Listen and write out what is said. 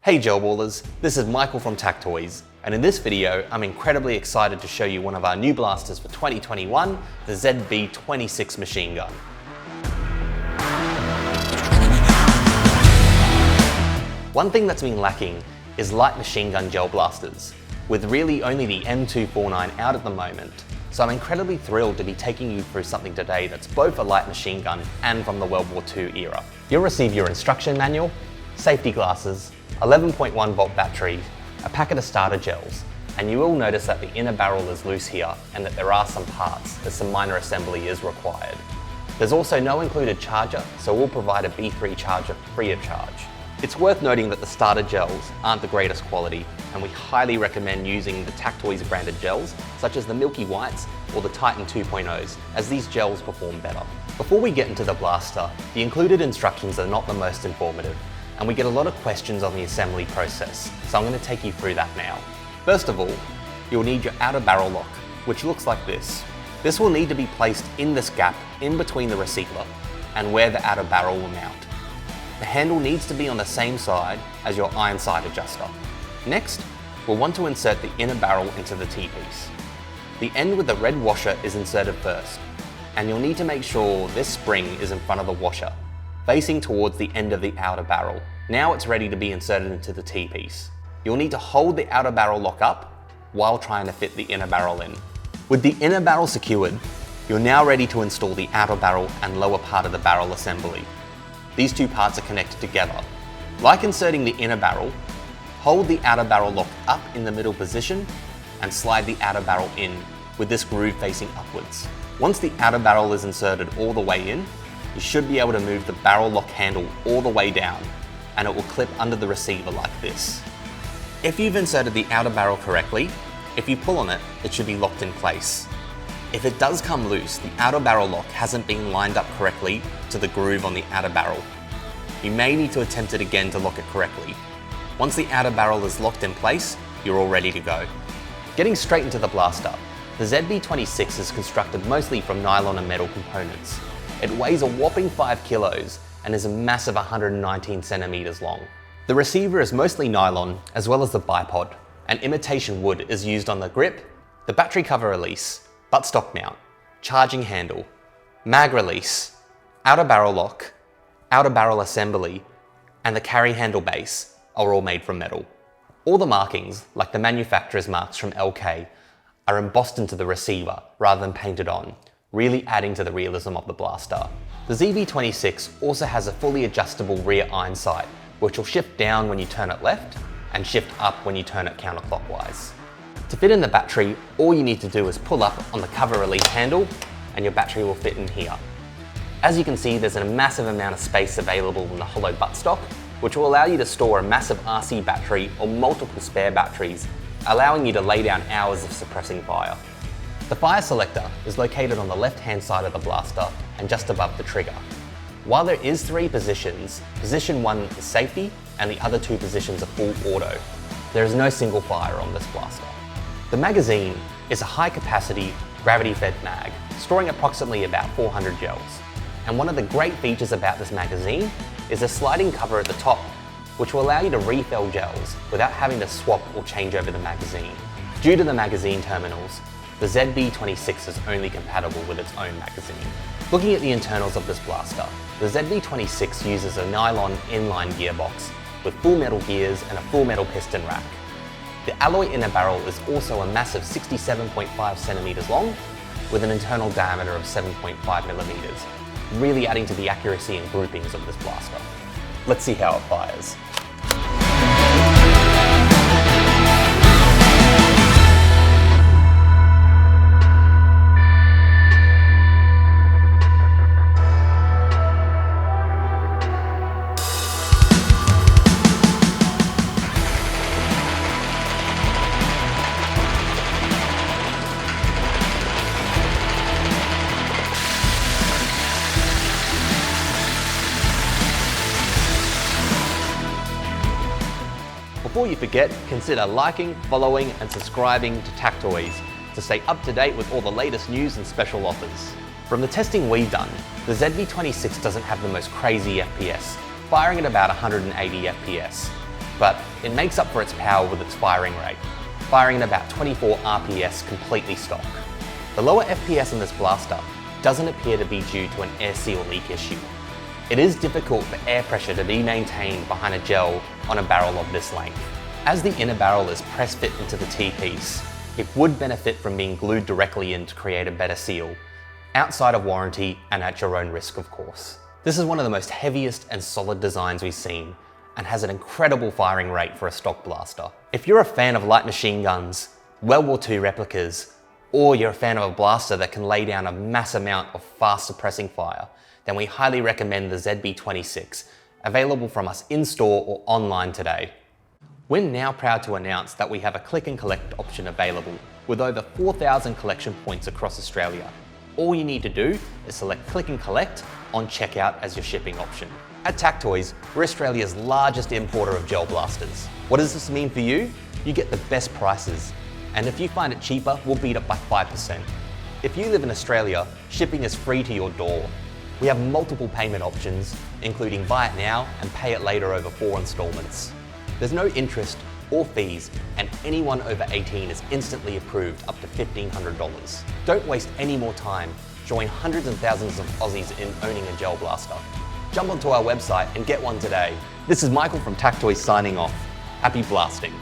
Hey gel ballers, this is Michael from TacToys, and in this video I'm incredibly excited to show you one of our new blasters for 2021, the ZB26 machine gun. One thing that's been lacking is light machine gun gel blasters, with really only the M249 out at the moment, so I'm incredibly thrilled to be taking you through something today that's both a light machine gun and from the World War II era. You'll receive your instruction manual, safety glasses, 11.1 volt battery, a packet of starter gels, and you will notice that the inner barrel is loose here and that there are some parts as some minor assembly is required. There's also no included charger, so we'll provide a B3 charger free of charge. It's worth noting that the starter gels aren't the greatest quality, and we highly recommend using the TacToys branded gels, such as the Milky Whites or the Titan 2.0s, as these gels perform better. Before we get into the blaster, the included instructions are not the most informative, and we get a lot of questions on the assembly process, so I'm going to take you through that now. First of all, you'll need your outer barrel lock, which looks like this. This will need to be placed in this gap in between the receiver and where the outer barrel will mount. The handle needs to be on the same side as your iron sight adjuster. Next, we'll want to insert the inner barrel into the T-piece. The end with the red washer is inserted first, and you'll need to make sure this spring is in front of the washer, facing towards the end of the outer barrel. Now it's ready to be inserted into the T-piece. You'll need to hold the outer barrel lock up while trying to fit the inner barrel in. With the inner barrel secured, you're now ready to install the outer barrel and lower part of the barrel assembly. These two parts are connected together. Like inserting the inner barrel, hold the outer barrel lock up in the middle position and slide the outer barrel in with this groove facing upwards. Once the outer barrel is inserted all the way in, you should be able to move the barrel lock handle all the way down, and it will clip under the receiver like this. If you've inserted the outer barrel correctly, if you pull on it, it should be locked in place. If it does come loose, the outer barrel lock hasn't been lined up correctly to the groove on the outer barrel. You may need to attempt it again to lock it correctly. Once the outer barrel is locked in place, you're all ready to go. Getting straight into the blaster, the ZB26 is constructed mostly from nylon and metal components. It weighs a whopping 5 kilos and is a massive 119 centimeters long. The receiver is mostly nylon as well as the bipod, and imitation wood is used on the grip, the battery cover release, buttstock mount, charging handle, mag release, outer barrel lock, outer barrel assembly, and the carry handle base are all made from metal. All the markings, like the manufacturer's marks from LK, are embossed into the receiver rather than painted on, really adding to the realism of the blaster. The ZB26 also has a fully adjustable rear iron sight, which will shift down when you turn it left and shift up when you turn it counterclockwise. To fit in the battery, all you need to do is pull up on the cover release handle and your battery will fit in here. As you can see, there's a massive amount of space available in the hollow buttstock, which will allow you to store a massive RC battery or multiple spare batteries, allowing you to lay down hours of suppressing fire. The fire selector is located on the left-hand side of the blaster and just above the trigger. While there is 3 positions, position 1 is safety and the other 2 positions are full auto. There is no single fire on this blaster. The magazine is a high-capacity, gravity-fed mag, storing approximately about 400 gels. And one of the great features about this magazine is a sliding cover at the top, which will allow you to refill gels without having to swap or change over the magazine. Due to the magazine terminals, the ZB26 is only compatible with its own magazine. Looking at the internals of this blaster, the ZB26 uses a nylon inline gearbox with full metal gears and a full metal piston rack. The alloy inner barrel is also a massive 67.5 centimeters long with an internal diameter of 7.5 millimeters, really adding to the accuracy and groupings of this blaster. Let's see how it fires. Before you forget, consider liking, following and subscribing to TacToys to stay up to date with all the latest news and special offers. From the testing we've done, the ZB26 doesn't have the most crazy FPS, firing at about 180 FPS. But It makes up for its power with its firing rate, firing at about 24 RPS completely stock. The lower FPS in this blaster doesn't appear to be due to an air seal leak issue. It is difficult for air pressure to be maintained behind a gel on a barrel of this length. As the inner barrel is press fit into the T-piece, it would benefit from being glued directly in to create a better seal, outside of warranty and at your own risk, of course. This is one of the most heaviest and solid designs we've seen, and has an incredible firing rate for a stock blaster. If you're a fan of light machine guns, World War II replicas, or you're a fan of a blaster that can lay down a mass amount of fast suppressing fire, then we highly recommend the ZB26, available from us in-store or online today. We're now proud to announce that we have a click and collect option available with over 4,000 collection points across Australia. All you need to do is select click and collect on checkout as your shipping option. At TacToys, we're Australia's largest importer of gel blasters. What does this mean for you? You get the best prices. And if you find it cheaper, we'll beat it by 5%. If you live in Australia, shipping is free to your door. We have multiple payment options, including buy it now and pay it later over 4 installments. There's no interest or fees, and anyone over 18 is instantly approved up to $1,500. Don't waste any more time. Join hundreds and thousands of Aussies in owning a gel blaster. Jump onto our website and get one today. This is Michael from TacToys signing off. Happy blasting.